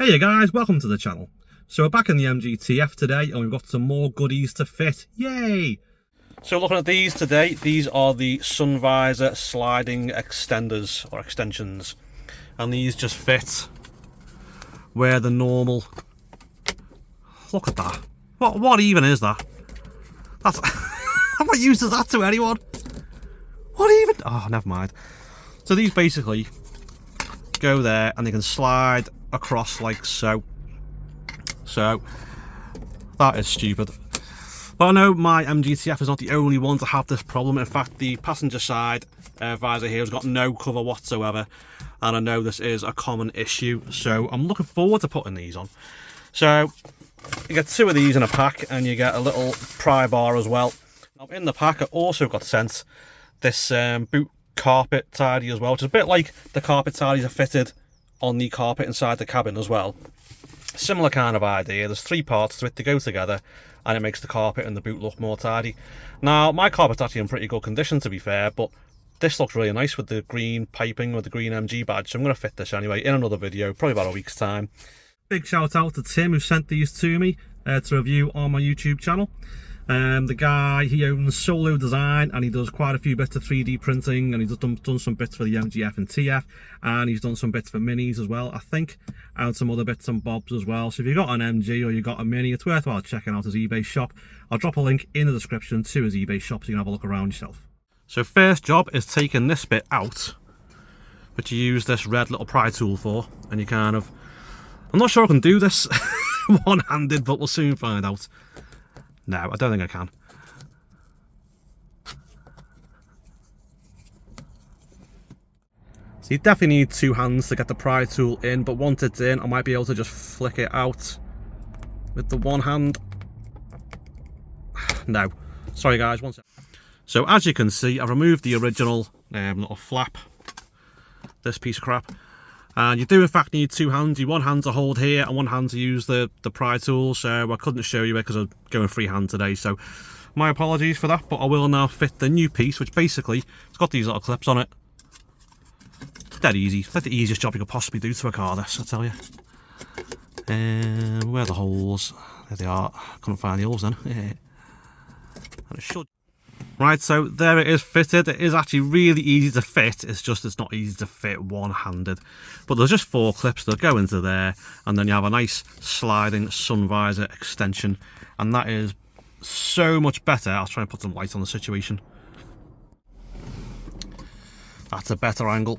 Hey guys, welcome to the channel. So we're back in the MGF today and we've got some more goodies to fit. Yay! So looking at these today, these are the sun visor sliding extenders or extensions. And these just fit where the normal... Look at that. What even is that? That's... I've not used that to anyone. What even? Oh, never mind. So these basically go there and they can slide across like so. So that is stupid. But I know my MGF is not the only one to have this problem. In fact, the passenger side visor here has got no cover whatsoever, and I know this is a common issue, so I'm looking forward to putting these on. So you get two of these in a pack and you get a little pry bar as well. Now in the pack I also got sent this boot carpet tidy as well, which is a bit like the carpet tidies are fitted on the carpet inside the cabin as well. Similar kind of idea. There's three parts to it to go together and it makes the carpet and the boot look more tidy. Now my carpet's actually in pretty good condition, to be fair, but this looks really nice with the green piping with the green MG badge, so I'm going to fit this anyway in another video, probably about a week's time. Big shout out to Tim who sent these to me to review on my YouTube channel. The guy, he owns Solo Design and he does quite a few bits of 3D printing, and he's done some bits for the MGF and TF, and he's done some bits for minis as well, I think, and some other bits and bobs as well. So if you've got an MG or you've got a mini, it's worthwhile checking out his eBay shop. I'll drop a link in the description to his eBay shop so you can have a look around yourself. So first job is taking this bit out, which you use this red little pry tool for, and you kind of... I'm not sure I can do this one-handed, but we'll soon find out. No, I don't think I can. So you definitely need two hands to get the pry tool in, but once it's in, I might be able to just flick it out with the one hand. No. Sorry guys, one sec. So as you can see, I've removed the original little flap, this piece of crap. And you do in fact need two hands. You one hand to hold here and one hand to use the pry tool, so I couldn't show you it because I'm going freehand today, so my apologies for that. But I will now fit the new piece, which basically it's got these little clips on it. Dead easy. It's like the easiest job you could possibly do to a car, this, I tell you. Where are the holes? There they are. Couldn't find the holes then. And it should. Right, so there it is fitted. It is actually really easy to fit, it's just it's not easy to fit one-handed. But there's just four clips that go into there, and then you have a nice sliding sun visor extension, and that is so much better. I'll try and put some light on the situation. That's a better angle.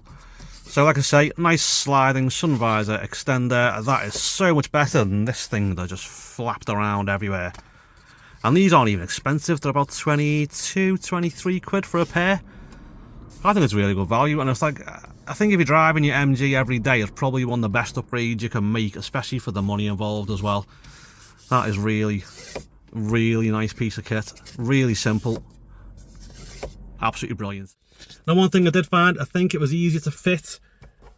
So like I say, nice sliding sun visor extender. That is so much better than this thing that just flapped around everywhere. And these aren't even expensive, they're about 22, 23 quid for a pair. I think it's really good value, and it's like, I think if you're driving your MG every day, it's probably one of the best upgrades you can make, especially for the money involved as well. That is really, really nice piece of kit. Really simple. Absolutely brilliant. Now one thing I did find, I think it was easier to fit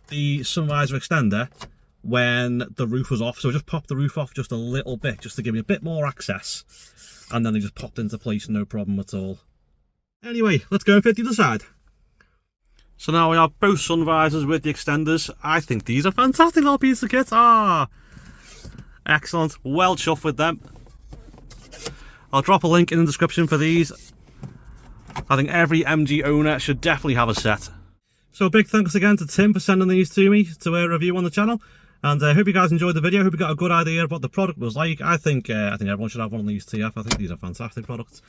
the sun visor extender when the roof was off, so I just popped the roof off just a little bit, just to give me a bit more access. And then they just popped into place, no problem at all. Anyway, let's go and fit the other side. So now we have both sun visors with the extenders. I think these are fantastic little pieces of kit. Ah, excellent. Well chuffed with them. I'll drop a link in the description for these. I think every MG owner should definitely have a set. So a big thanks again to Tim for sending these to me to review on the channel. And I hope you guys enjoyed the video. Hope you got a good idea of what the product was like. I think everyone should have one of these TF. I think these are fantastic products.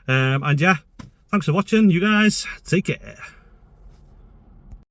And yeah, thanks for watching. You guys take care.